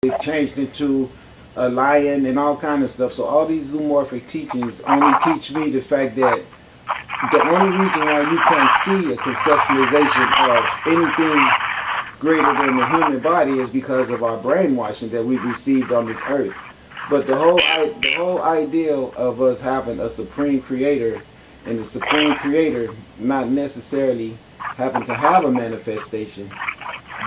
It changed into a lion and all kind of stuff. So all these zoomorphic teachings only teach me the fact that the only reason why you can't see a conceptualization of anything greater than the human body is because of our brainwashing that we've received on this earth. But the whole ideal of us having a supreme creator, and the supreme creator not necessarily having to have a manifestation,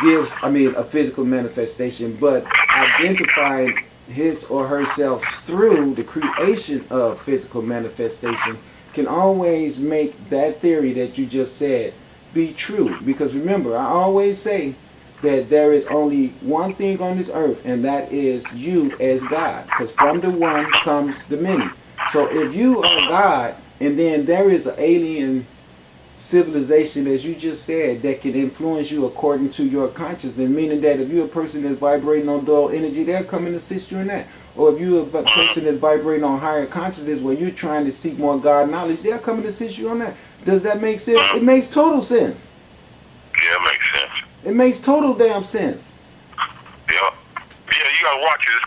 a physical manifestation, but identifying his or herself through the creation of physical manifestation can always make that theory that you just said be true. Because remember, I always say that there is only one thing on this earth, and that is you as God. Because from the one comes the many. So if you are God, and then there is an alien civilization, as you just said, that can influence you according to your consciousness, meaning that if you're a person that's vibrating on dull energy, they'll come and assist you in that. Or if you're a person that's vibrating on higher consciousness where you're trying to seek more God knowledge, they'll come and assist you on that. Does that make sense? It makes total sense. Yeah, it makes sense. It makes total damn sense. Yeah. Yeah, you gotta watch it. It's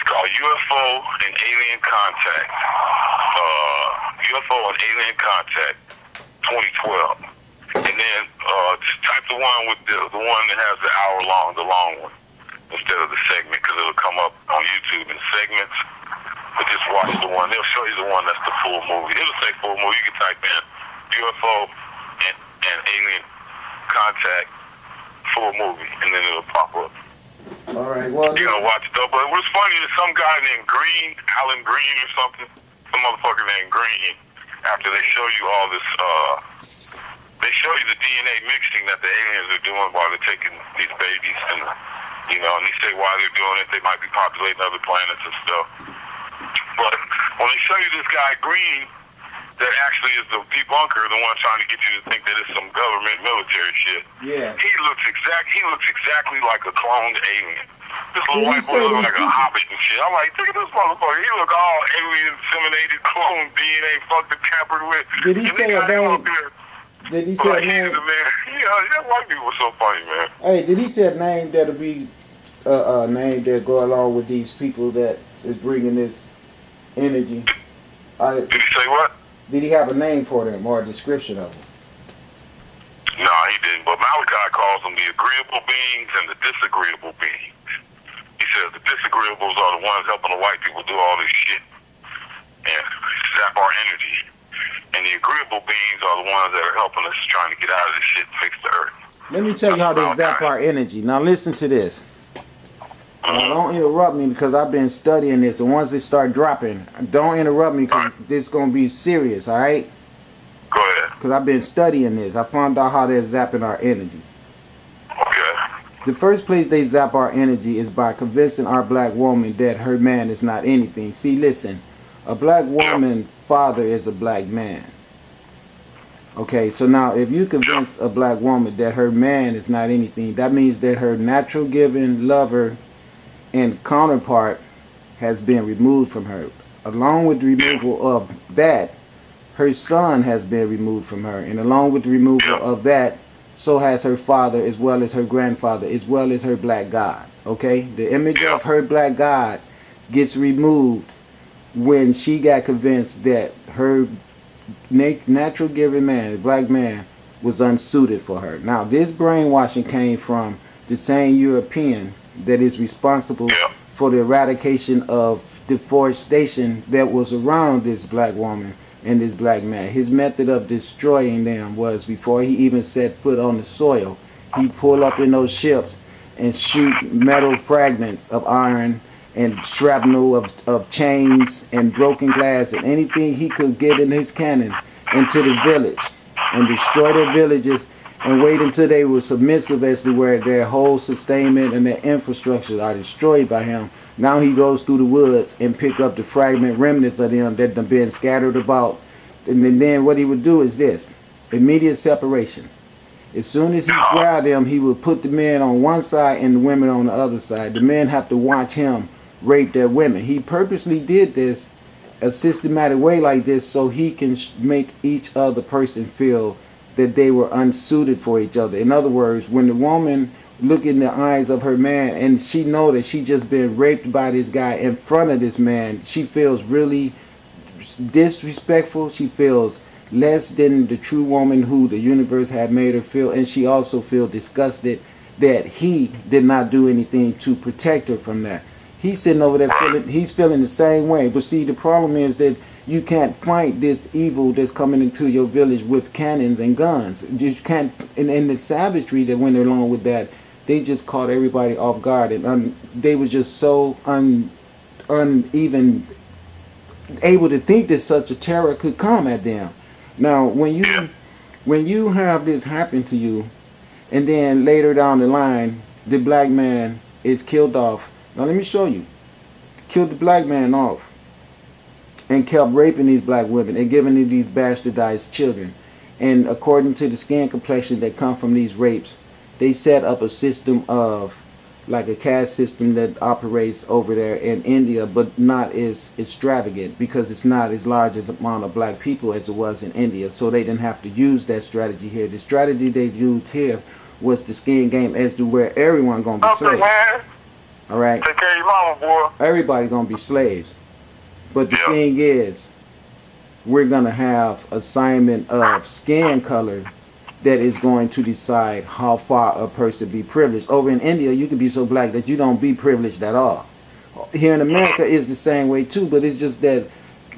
called UFO and Alien Contact. UFO and Alien Contact 2012. And then just type the one with the one that has the hour long, the long one, instead of the segment, because it'll come up on YouTube in segments. But just watch the one. They'll show you the one that's the full movie. It'll say full movie. You can type in UFO and Alien Contact full movie, and then it'll pop up. All right. Well, you gotta watch it though. But what's funny is some guy named Green, Alan Green or something, some motherfucker named Green. After they show you all this, they show you the DNA mixing that the aliens are doing while they're taking these babies, and and they say why they're doing it. They might be populating other planets and stuff. But when they show you this guy Green, that actually is the debunker, the one trying to get you to think that it's some government military shit. Yeah. He looks exactly like a cloned alien. This little white boy looks like a hobbit and shit. I'm like, look at this motherfucker. He look all alien, inseminated, clone DNA, fucked and tampered with. Did he say a name? Did he say a name? Yeah, that white people was so funny, man. Hey, did he say a name that'll be a name that go along with these people that is bringing this energy? Did he say what? Did he have a name for them or a description of them? No, he didn't. But Malachi calls them the agreeable beings and the disagreeable beings. He says the disagreeables are the ones helping the white people do all this shit and zap our energy. And the agreeable beings are the ones that are helping us trying to get out of this shit and fix the earth. Let me tell you how they zap our energy. Now listen to this. Now, don't interrupt me because I've been studying this, and once it start dropping, don't interrupt me because this is going to be serious, all right? Go ahead. Because I've been studying this. I found out how they're zapping our energy. Okay. The first place they zap our energy is by convincing our black woman that her man is not anything. See, listen, a black woman's father is a black man. Okay, so now if you convince a black woman that her man is not anything, that means that her natural given lover and counterpart has been removed from her. Along with the removal of that, her son has been removed from her, and along with the removal of that, so has her father, as well as her grandfather, as well as her black god. Okay, the image of her black god gets removed when she got convinced that her natural given man, the black man, was unsuited for her. Now this brainwashing came from the same European that is responsible for the eradication of deforestation that was around this black woman and this black man. His method of destroying them was, before he even set foot on the soil, he pull up in those ships and shoot metal fragments of iron and shrapnel of chains and broken glass and anything he could get in his cannons into the village and destroy their villages and wait until they were submissive as to where their whole sustainment and their infrastructure are destroyed by him. Now he goes through the woods and pick up the fragment remnants of them that have been scattered about. And then what he would do is this: immediate separation. As soon as he grabbed them, he would put the men on one side and the women on the other side. The men have to watch him rape their women. He purposely did this a systematic way like this so he can make each other person feel that they were unsuited for each other. In other words, when the woman look in the eyes of her man, and she know that she just been raped by this guy in front of this man. She feels really disrespectful. She feels less than the true woman who the universe had made her feel, and she also feels disgusted that he did not do anything to protect her from that. He's sitting over there he's feeling the same way. But see, the problem is that you can't fight this evil that's coming into your village with cannons and guns. You can't, and the savagery that went along with that, they just caught everybody off guard, and they were just so uneven able to think that such a terror could come at them. Now, when you have this happen to you, and then later down the line, the black man is killed off. Now, let me show you. Killed the black man off, and kept raping these black women and giving them these bastardized children. And according to the skin complexion that come from these rapes, they set up a system of, like a caste system that operates over there in India, but not as extravagant because it's not as large as amount of black people as it was in India. So they didn't have to use that strategy here. The strategy they used here was the skin game, as to where everyone gonna be slaves. All right. Take care of your mama, boy. Everybody gonna be slaves. But the thing is, we're gonna have assignment of skin color that is going to decide how far a person be privileged. Over in India, you can be so black that you don't be privileged at all. Here in America, it's the same way too, but it's just that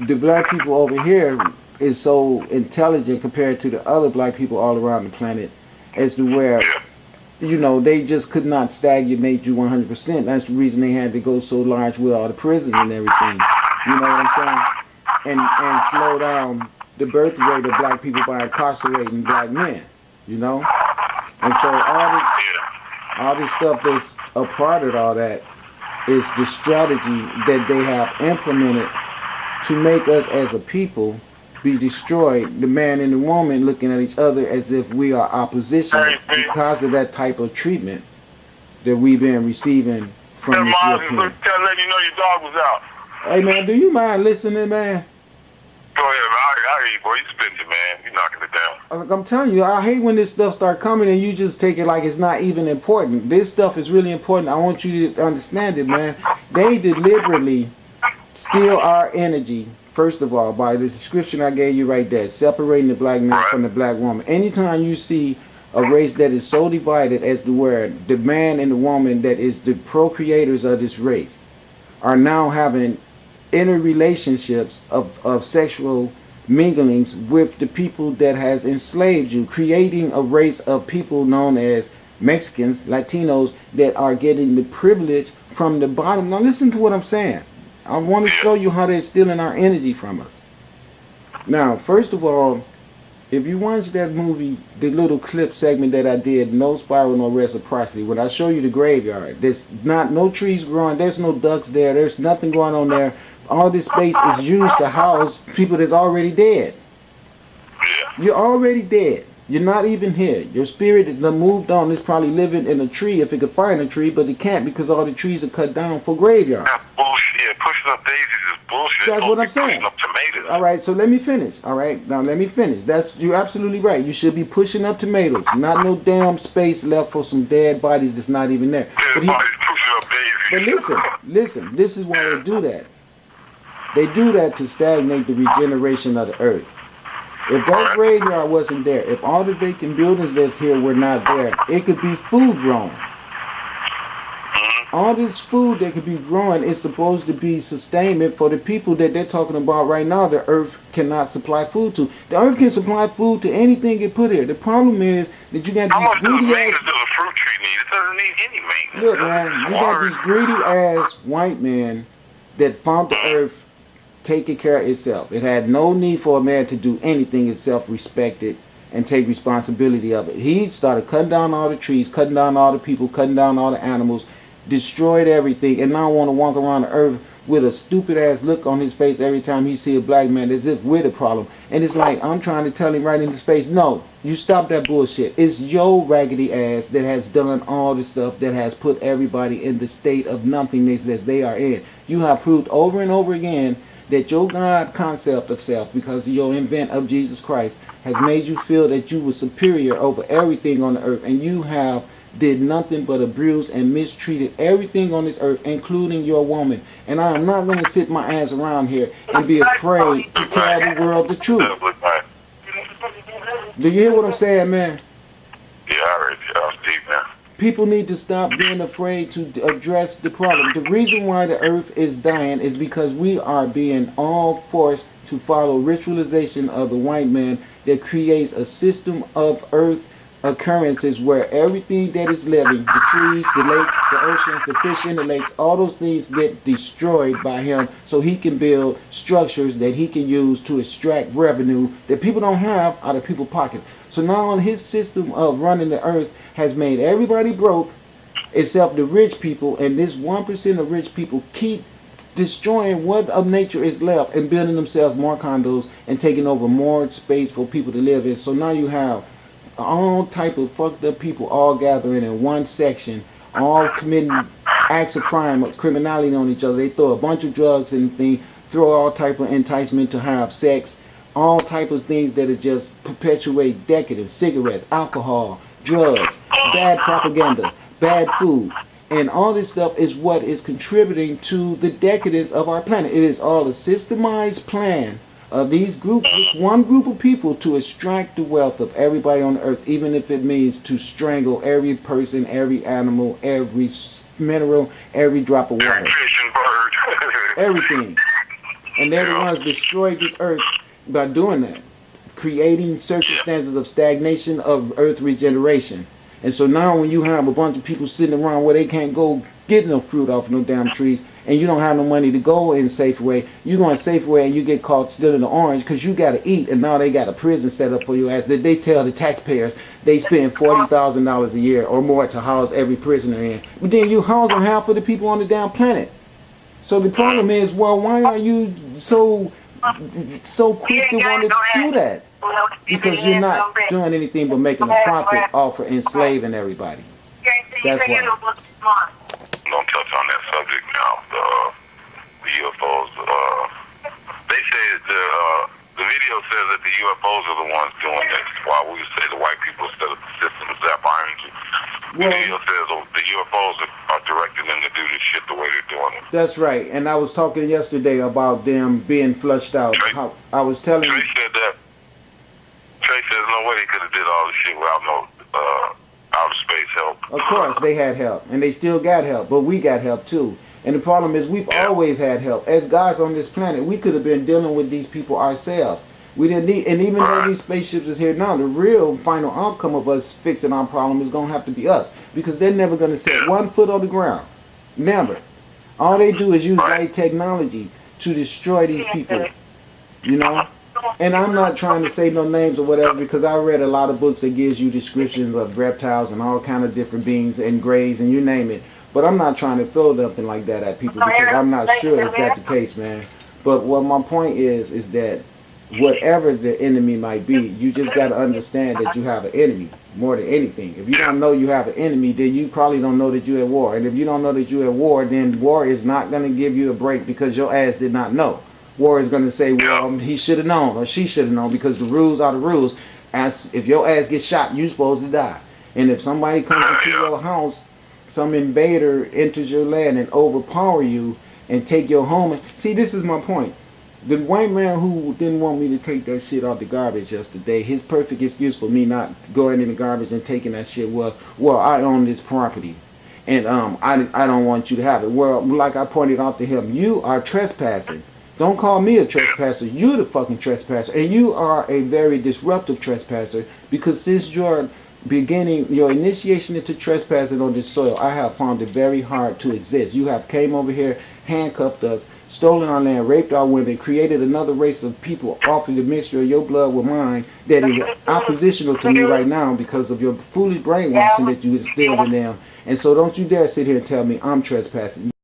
the black people over here is so intelligent compared to the other black people all around the planet, as to where, you know, they just could not stagnate you 100%. That's the reason they had to go so large with all the prisons and everything. You know what I'm saying? And slow down the birth rate of black people by incarcerating black men, you know? And so all this stuff that's a part of all that is the strategy that they have implemented to make us as a people be destroyed, the man and the woman looking at each other as if we are opposition because of that type of treatment that we've been receiving from the Europeans. Let you know your dog was out. Hey man, do you mind listening, man? Go ahead, man. I hear you, boy. You spent it, man. You knocking it down. I'm telling you, I hate when this stuff start coming and you just take it like it's not even important. This stuff is really important. I want you to understand it, man. They deliberately steal our energy, first of all, by the description I gave you right there, separating the black man from the black woman. Anytime you see a race that is so divided as to where the man and the woman that is the procreators of this race are now having inner relationships of sexual minglings with the people that has enslaved you, creating a race of people known as Mexicans, Latinos, that are getting the privilege from the bottom. Now listen to what I'm saying. I want to show you how they're stealing our energy from us. Now, first of all, if you watch that movie, the little clip segment that I did, No Spiral, No Reciprocity, when I show you the graveyard, there's not no trees growing, there's no ducks there, there's nothing going on there. All this space is used to house people that's already dead. You're already dead. You're not even here. Your spirit that moved on is probably living in a tree if it could find a tree, but it can't because all the trees are cut down for graveyards. That's bullshit. Pushing up daisies is bullshit. That's what I'm saying. Pushing up tomatoes. All right, so let me finish. All right, now let me finish. You're absolutely right. You should be pushing up tomatoes. Not no damn space left for some dead bodies that's not even there. Dead bodies pushing up daisies. But listen. This is why they do that. They do that to stagnate the regeneration of the earth. If that graveyard wasn't there, if all the vacant buildings that's here were not there, it could be food growing. All this food that could be growing is supposed to be sustainment for the people that they're talking about right now. The earth cannot supply food to. The earth can supply food to anything it put here. The problem is that you got these greedy ass. Does a fruit tree need? It doesn't need any maintenance. Look, man, you got these greedy ass white men that found the earth taking care of itself. It had no need for a man to do anything except respect it and take responsibility of it. He started cutting down all the trees, cutting down all the people, cutting down all the animals, destroyed everything, and now want to walk around the earth with a stupid ass look on his face every time he see a black man as if we're the problem. And it's like, I'm trying to tell him right in his face, no, you stop that bullshit. It's your raggedy ass that has done all the stuff that has put everybody in the state of nothingness that they are in. You have proved over and over again that your God concept of self, because of your invent of Jesus Christ, has made you feel that you were superior over everything on the earth, and you have did nothing but abuse and mistreated everything on this earth, including your woman. And I am not going to sit my ass around here and be afraid to tell the world the truth. Do you hear what I'm saying, man? Yeah, I heard you. I was deep, man. People need to stop being afraid to address the problem. The reason why the earth is dying is because we are being all forced to follow ritualization of the white man that creates a system of earth occurrences where everything that is living, the trees, the lakes, the oceans, the fish in the lakes, all those things get destroyed by him so he can build structures that he can use to extract revenue that people don't have out of people's pockets. So now his system of running the earth has made everybody broke except the rich people, and this 1% of rich people keep destroying what of nature is left and building themselves more condos and taking over more space for people to live in. So now you have all type of fucked up people all gathering in one section, all committing acts of crime, criminality on each other. They throw a bunch of drugs and thing, throw all type of enticement to have sex, all type of things that just perpetuate decadence, cigarettes, alcohol, drugs, bad propaganda, bad food. And all this stuff is what is contributing to the decadence of our planet. It is all a systemized plan of these groups, this one group of people, to extract the wealth of everybody on the earth, even if it means to strangle every person, every animal, every mineral, every drop of water. Fish and bird. Everything. And they're the ones destroyed this earth by doing that, creating circumstances of stagnation of earth regeneration. And so now when you have a bunch of people sitting around where they can't go get no fruit off no damn trees, and you don't have no money to go in Safeway, you go in Safeway and you get caught stealing the orange because you got to eat, and now they got a prison set up for your ass that they tell the taxpayers they spend $40,000 a year or more to house every prisoner in. But then you housing half of the people on the damn planet. So the problem is, well, why are you so quick to want to do that? Because you're not doing anything but making a profit off of enslaving everybody. That's why. Don't touch on that subject now. The UFOs. They say the video says that the UFOs are the ones doing this, while we say the white people set up the system zap iron. The video says the UFOs are directing them to do this shit the way they're doing it. That's right. And I was talking yesterday about them being flushed out. I was telling Trey said that. Trey says no way they could have did all this shit without no outer space help. Of course, they had help, and they still got help, but we got help too. And the problem is, we've always had help. As guys on this planet, we could have been dealing with these people ourselves. We didn't need, and even though these spaceships is here now, the real final outcome of us fixing our problem is going to have to be us, because they're never going to set one foot on the ground. Never. All they do is use light technology to destroy these people, you know? And I'm not trying to say no names or whatever, because I read a lot of books that gives you descriptions of reptiles and all kind of different beings and grays and you name it. But I'm not trying to throw nothing like that at people, because I'm not sure if that's the case, man. But what my point is that whatever the enemy might be, you just got to understand that you have an enemy more than anything. If you don't know you have an enemy, then you probably don't know that you're at war. And if you don't know that you're at war, then war is not going to give you a break because your ass did not know. War is going to say, well, he should have known or she should have known, because the rules are the rules. As if your ass gets shot, you're supposed to die. And if somebody comes into your house, some invader enters your land and overpower you and take your home. And see, this is my point. The white man who didn't want me to take that shit out the garbage yesterday, his perfect excuse for me not going in the garbage and taking that shit was, well, I own this property, and I don't want you to have it. Well, like I pointed out to him, you are trespassing. Don't call me a trespasser. You're the fucking trespasser. And you are a very disruptive trespasser, because since your beginning, your initiation into trespassing on this soil, I have found it very hard to exist. You have came over here, handcuffed us, stolen our land, raped our women, created another race of people off of the mixture of your blood with mine that is oppositional to me right now because of your foolish brainwashing that you instilled in them. And so don't you dare sit here and tell me I'm trespassing.